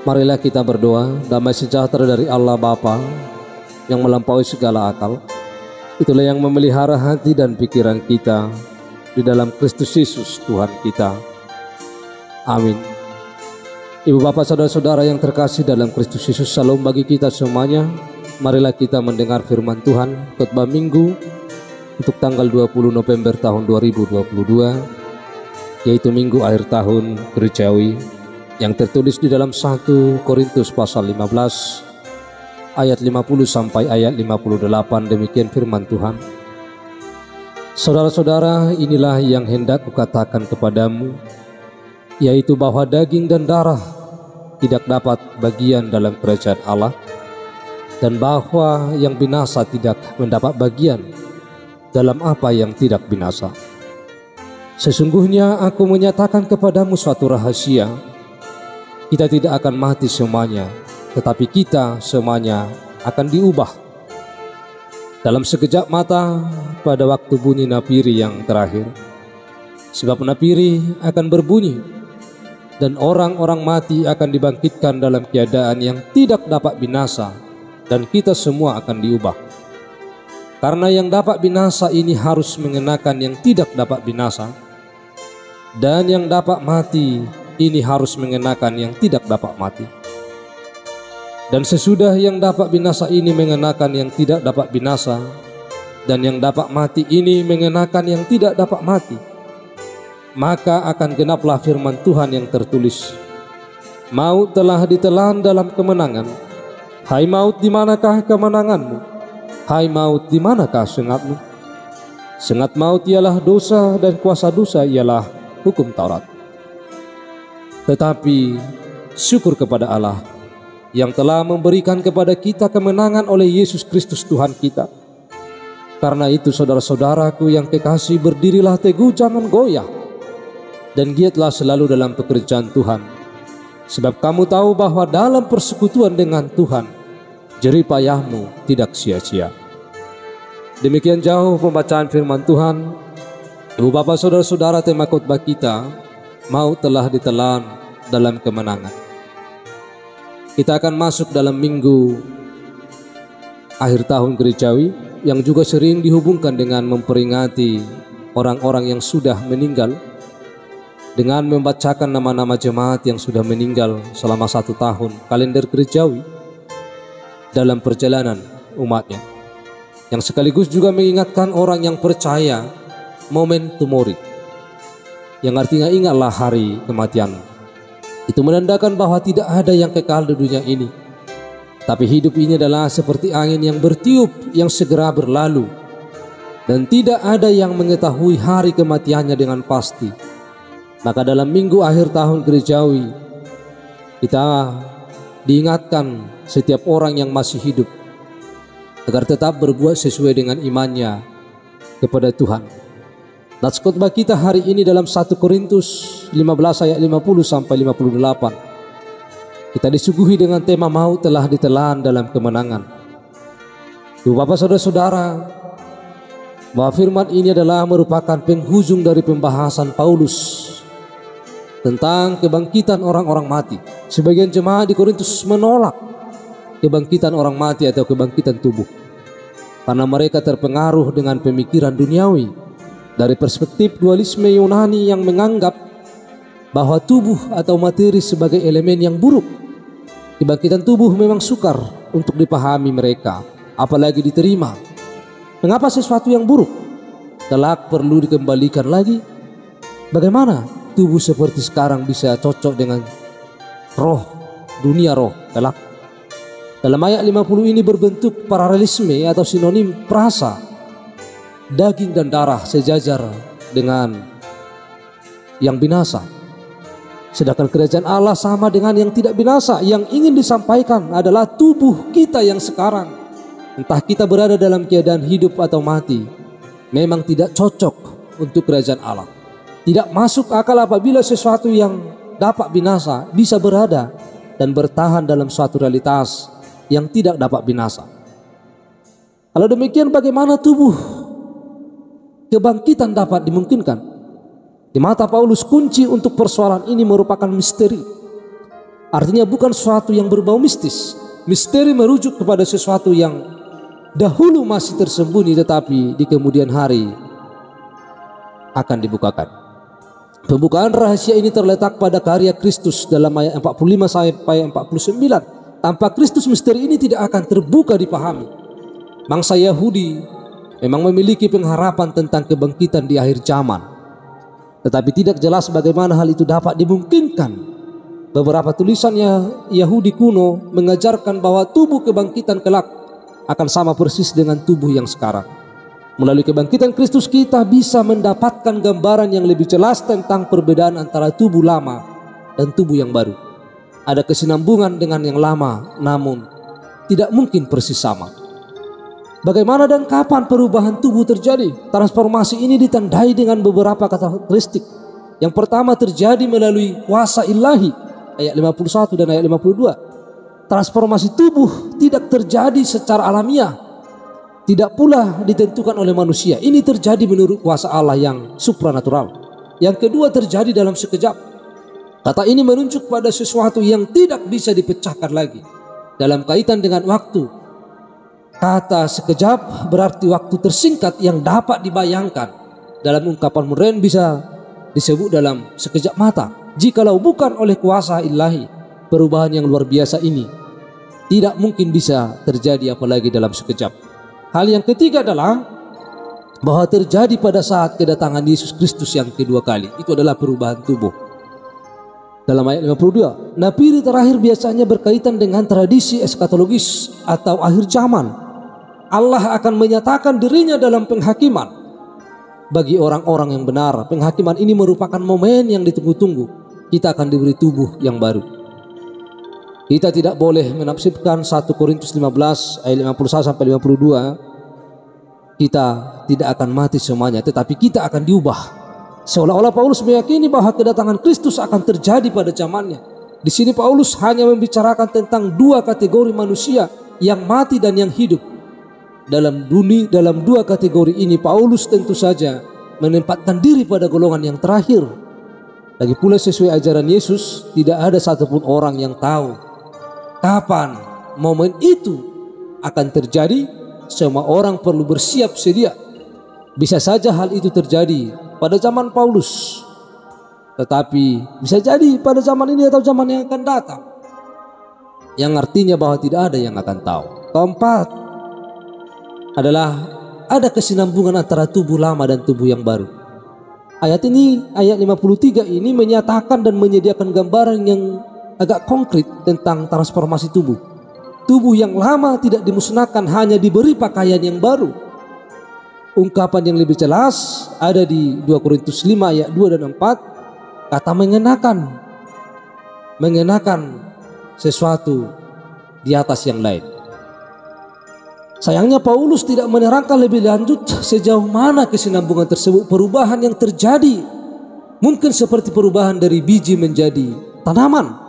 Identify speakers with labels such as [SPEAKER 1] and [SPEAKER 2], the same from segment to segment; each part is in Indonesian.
[SPEAKER 1] Marilah kita berdoa. Damai sejahtera dari Allah Bapa yang melampaui segala akal, itulah yang memelihara hati dan pikiran kita di dalam Kristus Yesus Tuhan kita. Amin. Ibu bapak saudara-saudara yang terkasih dalam Kristus Yesus, salam bagi kita semuanya. Marilah kita mendengar firman Tuhan khotbah minggu untuk tanggal 20 November tahun 2022, yaitu minggu akhir tahun gerejawi, yang tertulis di dalam 1 Korintus pasal 15 ayat 50 sampai ayat 58. Demikian firman Tuhan. Saudara-saudara, inilah yang hendak kukatakan kepadamu, yaitu bahwa daging dan darah tidak dapat bagian dalam kerajaan Allah, dan bahwa yang binasa tidak mendapat bagian dalam apa yang tidak binasa. Sesungguhnya aku menyatakan kepadamu suatu rahasia. Kita tidak akan mati semuanya, tetapi kita semuanya akan diubah dalam sekejap mata pada waktu bunyi napiri yang terakhir. Sebab napiri akan berbunyi, dan orang-orang mati akan dibangkitkan dalam keadaan yang tidak dapat binasa, dan kita semua akan diubah. Karena yang dapat binasa ini harus mengenakan yang tidak dapat binasa, dan yang dapat mati ini harus mengenakan yang tidak dapat mati. Dan sesudah yang dapat binasa ini mengenakan yang tidak dapat binasa, dan yang dapat mati ini mengenakan yang tidak dapat mati, maka akan genaplah firman Tuhan yang tertulis, maut telah ditelan dalam kemenangan. Hai maut, di manakah kemenanganmu? Hai maut, di manakah sengatmu? Sengat maut ialah dosa, dan kuasa dosa ialah hukum Taurat. Tetapi syukur kepada Allah yang telah memberikan kepada kita kemenangan oleh Yesus Kristus Tuhan kita. Karena itu saudara-saudaraku yang kekasih, berdirilah teguh, jangan goyah, dan giatlah selalu dalam pekerjaan Tuhan. Sebab kamu tahu bahwa dalam persekutuan dengan Tuhan, jerih payahmu tidak sia-sia. Demikian jauh pembacaan firman Tuhan. Ibu bapak saudara-saudara, tema khotbah kita, maut telah ditelan dalam kemenangan. Kita akan masuk dalam minggu akhir tahun gerejawi, yang juga sering dihubungkan dengan memperingati orang-orang yang sudah meninggal, dengan membacakan nama-nama jemaat yang sudah meninggal selama 1 tahun kalender gerejawi dalam perjalanan umatnya, yang sekaligus juga mengingatkan orang yang percaya memento mori, yang artinya ingatlah hari kematian. Itu menandakan bahwa tidak ada yang kekal di dunia ini, tapi hidup ini adalah seperti angin yang bertiup, yang segera berlalu, dan tidak ada yang mengetahui hari kematiannya dengan pasti. Maka dalam minggu akhir tahun gerejawi, kita diingatkan setiap orang yang masih hidup agar tetap berbuat sesuai dengan imannya kepada Tuhan. Nats khotbah kita hari ini dalam 1 Korintus 15 ayat 50 sampai 58. Kita disuguhi dengan tema maut telah ditelan dalam kemenangan. Ibu bapak saudara-saudara, bahwa firman ini adalah merupakan penghujung dari pembahasan Paulus tentang kebangkitan orang-orang mati. Sebagian jemaat di Korintus menolak kebangkitan orang mati atau kebangkitan tubuh, karena mereka terpengaruh dengan pemikiran duniawi dari perspektif dualisme Yunani yang menganggap bahwa tubuh atau materi sebagai elemen yang buruk. Kebangkitan tubuh memang sukar untuk dipahami mereka, apalagi diterima. Mengapa sesuatu yang buruk kelak perlu dikembalikan lagi? Bagaimana tubuh seperti sekarang bisa cocok dengan roh, dunia roh kelak? Dalam ayat 50 ini berbentuk paralelisme atau sinonim prasa. Daging dan darah sejajar dengan yang binasa, sedangkan kerajaan Allah sama dengan yang tidak binasa. Yang ingin disampaikan adalah tubuh kita yang sekarang, entah kita berada dalam keadaan hidup atau mati, memang tidak cocok untuk kerajaan Allah. Tidak masuk akal apabila sesuatu yang dapat binasa bisa berada dan bertahan dalam suatu realitas yang tidak dapat binasa. Kalau demikian, bagaimana tubuh kebangkitan dapat dimungkinkan? Di mata Paulus, kunci untuk persoalan ini merupakan misteri. Artinya bukan sesuatu yang berbau mistis. Misteri merujuk kepada sesuatu yang dahulu masih tersembunyi tetapi di kemudian hari akan dibukakan. Pembukaan rahasia ini terletak pada karya Kristus dalam ayat 45 sampai 49. Tanpa Kristus misteri ini tidak akan terbuka dipahami. Bangsa Yahudi memang memiliki pengharapan tentang kebangkitan di akhir zaman, tetapi tidak jelas bagaimana hal itu dapat dimungkinkan. Beberapa tulisannya Yahudi kuno mengajarkan bahwa tubuh kebangkitan kelak akan sama persis dengan tubuh yang sekarang. Melalui kebangkitan Kristus kita bisa mendapatkan gambaran yang lebih jelas tentang perbedaan antara tubuh lama dan tubuh yang baru. Ada kesinambungan dengan yang lama, namun tidak mungkin persis sama. Bagaimana dan kapan perubahan tubuh terjadi? Transformasi ini ditandai dengan beberapa karakteristik. Yang pertama terjadi melalui kuasa ilahi, ayat 51 dan ayat 52. Transformasi tubuh tidak terjadi secara alamiah, tidak pula ditentukan oleh manusia. Ini terjadi menurut kuasa Allah yang supranatural. Yang kedua terjadi dalam sekejap. Kata ini menunjuk pada sesuatu yang tidak bisa dipecahkan lagi. Dalam kaitan dengan waktu, kata sekejap berarti waktu tersingkat yang dapat dibayangkan. Dalam ungkapan modern bisa disebut dalam sekejap mata. Jikalau bukan oleh kuasa ilahi, perubahan yang luar biasa ini tidak mungkin bisa terjadi apalagi dalam sekejap. Hal yang ketiga adalah bahwa terjadi pada saat kedatangan Yesus Kristus yang kedua kali. Itu adalah perubahan tubuh. Dalam ayat 52, napiri terakhir biasanya berkaitan dengan tradisi eskatologis atau akhir zaman. Allah akan menyatakan dirinya dalam penghakiman. Bagi orang-orang yang benar, penghakiman ini merupakan momen yang ditunggu-tunggu. Kita akan diberi tubuh yang baru. Kita tidak boleh menafsirkan 1 Korintus 15 ayat 51 sampai 52. Kita tidak akan mati semuanya, tetapi kita akan diubah. Seolah-olah Paulus meyakini bahwa kedatangan Kristus akan terjadi pada zamannya. Di sini Paulus hanya membicarakan tentang dua kategori manusia, yang mati dan yang hidup. Dalam dua kategori ini Paulus tentu saja menempatkan diri pada golongan yang terakhir. Lagi pula sesuai ajaran Yesus, tidak ada satupun orang yang tahu kapan momen itu akan terjadi. Semua orang perlu bersiap sedia. Bisa saja hal itu terjadi pada zaman Paulus, tetapi bisa jadi pada zaman ini atau zaman yang akan datang, yang artinya bahwa tidak ada yang akan tahu. Keempat adalah ada kesinambungan antara tubuh lama dan tubuh yang baru. Ayat 53 ini menyatakan dan menyediakan gambaran yang agak konkret tentang transformasi tubuh. Tubuh yang lama tidak dimusnahkan, hanya diberi pakaian yang baru. Ungkapan yang lebih jelas ada di 2 Korintus 5 ayat 2 dan 4. Kata mengenakan sesuatu di atas yang lain. Sayangnya Paulus tidak menerangkan lebih lanjut sejauh mana kesinambungan tersebut. Perubahan yang terjadi mungkin seperti perubahan dari biji menjadi tanaman.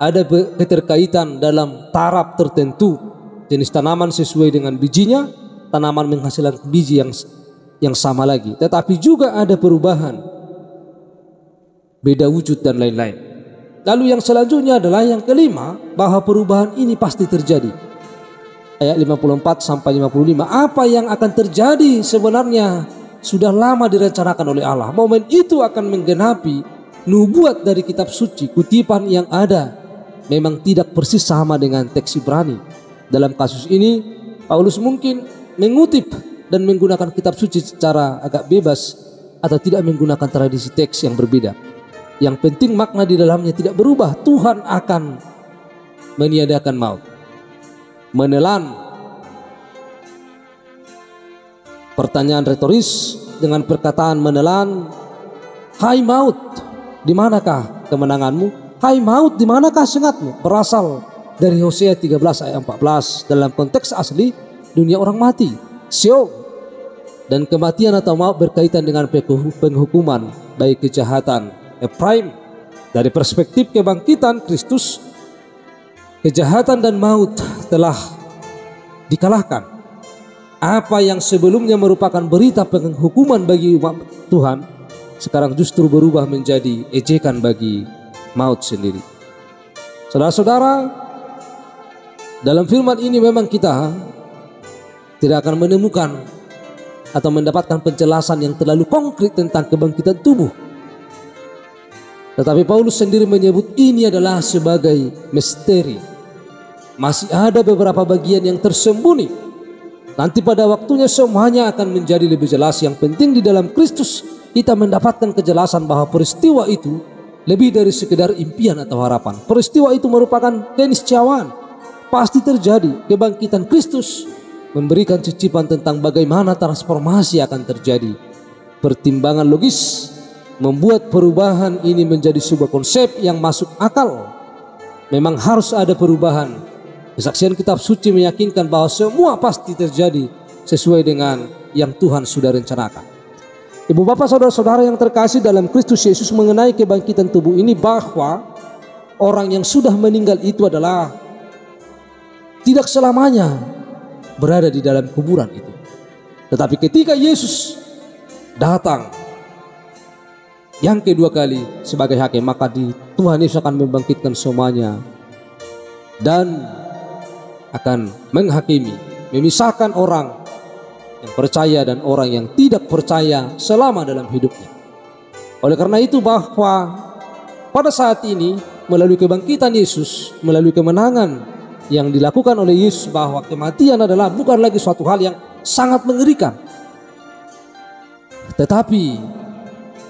[SPEAKER 1] Ada keterkaitan dalam taraf tertentu. Jenis tanaman sesuai dengan bijinya, tanaman menghasilkan biji yang sama lagi. Tetapi juga ada perubahan, beda wujud dan lain-lain. Lalu yang selanjutnya adalah yang kelima, bahwa perubahan ini pasti terjadi. Ayat 54 sampai 55, apa yang akan terjadi sebenarnya sudah lama direncanakan oleh Allah. Momen itu akan menggenapi nubuat dari kitab suci. Kutipan yang ada memang tidak persis sama dengan teks Ibrani. Dalam kasus ini Paulus mungkin mengutip dan menggunakan kitab suci secara agak bebas atau tidak menggunakan tradisi teks yang berbeda. Yang penting makna di dalamnya tidak berubah. Tuhan akan meniadakan maut. Menelan. Pertanyaan retoris dengan perkataan menelan, hai maut, di manakah kemenanganmu? Hai maut, di manakah sengatmu? Berasal dari Hosea 13 ayat 14. Dalam konteks asli, dunia orang mati, Sheol. Dan kematian atau maut berkaitan dengan penghukuman, baik kejahatan, Efraim. Dari perspektif kebangkitan Kristus, kejahatan dan maut telah dikalahkan. Apa yang sebelumnya merupakan berita penghukuman bagi umat Tuhan, sekarang justru berubah menjadi ejekan bagi maut sendiri. Saudara-saudara, dalam firman ini memang kita tidak akan menemukan atau mendapatkan penjelasan yang terlalu konkret tentang kebangkitan tubuh. Tetapi Paulus sendiri menyebut ini adalah sebagai misteri. Masih ada beberapa bagian yang tersembunyi. Nanti pada waktunya semuanya akan menjadi lebih jelas. Yang penting di dalam Kristus kita mendapatkan kejelasan bahwa peristiwa itu lebih dari sekedar impian atau harapan. Peristiwa itu merupakan keniscayaan. Pasti terjadi. Kebangkitan Kristus memberikan cicipan tentang bagaimana transformasi akan terjadi. Pertimbangan logis membuat perubahan ini menjadi sebuah konsep yang masuk akal. Memang harus ada perubahan. Kesaksian kitab suci meyakinkan bahwa semua pasti terjadi sesuai dengan yang Tuhan sudah rencanakan. Ibu bapak saudara-saudara yang terkasih dalam Kristus Yesus, mengenai kebangkitan tubuh ini, bahwa orang yang sudah meninggal itu adalah tidak selamanya berada di dalam kuburan itu. Tetapi ketika Yesus datang yang kedua kali sebagai hakim, maka Tuhan Yesus akan membangkitkan semuanya dan akan menghakimi, memisahkan orang yang percaya dan orang yang tidak percaya selama dalam hidupnya. Oleh karena itu, bahwa pada saat ini melalui kebangkitan Yesus, melalui kemenangan yang dilakukan oleh Yesus, bahwa kematian adalah bukan lagi suatu hal yang sangat mengerikan, tetapi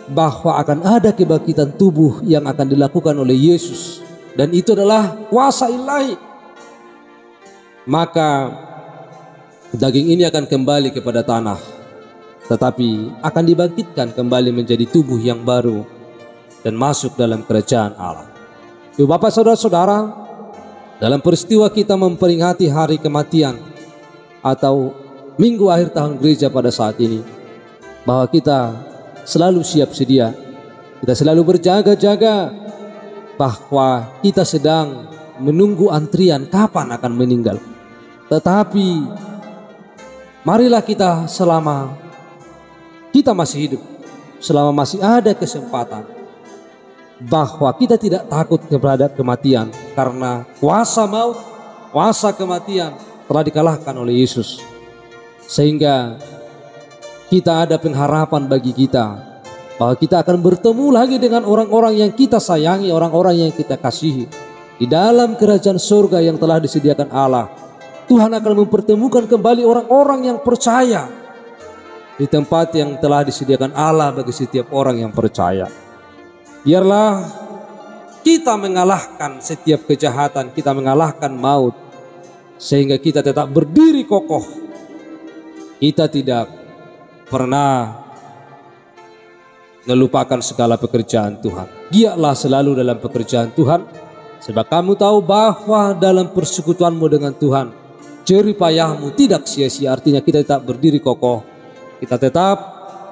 [SPEAKER 1] bahwa akan ada kebangkitan tubuh yang akan dilakukan oleh Yesus, dan itu adalah kuasa ilahi. Maka daging ini akan kembali kepada tanah, tetapi akan dibangkitkan kembali menjadi tubuh yang baru dan masuk dalam kerajaan Allah. Ibu bapak saudara-saudara, dalam peristiwa kita memperingati hari kematian atau minggu akhir tahun gereja pada saat ini, bahwa kita selalu siap sedia, kita selalu berjaga-jaga, bahwa kita sedang menunggu antrian kapan akan meninggal. Tetapi marilah kita selama kita masih hidup, selama masih ada kesempatan, bahwa kita tidak takut kepada kematian, karena kuasa maut, kuasa kematian telah dikalahkan oleh Yesus. Sehingga kita ada pengharapan bagi kita bahwa kita akan bertemu lagi dengan orang-orang yang kita sayangi, orang-orang yang kita kasihi di dalam kerajaan surga yang telah disediakan Allah. Tuhan akan mempertemukan kembali orang-orang yang percaya di tempat yang telah disediakan Allah bagi setiap orang yang percaya. Biarlah kita mengalahkan setiap kejahatan, kita mengalahkan maut, sehingga kita tetap berdiri kokoh. Kita tidak pernah melupakan segala pekerjaan Tuhan. Giatlah selalu dalam pekerjaan Tuhan, sebab kamu tahu bahwa dalam persekutuanmu dengan Tuhan, jerih payahmu tidak sia-sia. Artinya kita tetap berdiri kokoh, kita tetap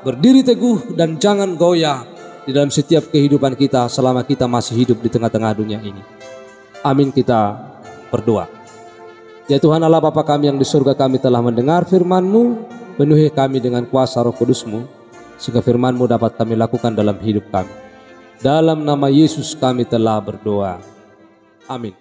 [SPEAKER 1] berdiri teguh dan jangan goyah di dalam setiap kehidupan kita selama kita masih hidup di tengah-tengah dunia ini. Amin. Kita berdoa. Ya Tuhan Allah Bapa kami yang di surga, kami telah mendengar firman-Mu, penuhi kami dengan kuasa Roh Kudus-Mu, sehingga firman-Mu dapat kami lakukan dalam hidup kami. Dalam nama Yesus kami telah berdoa. Amin.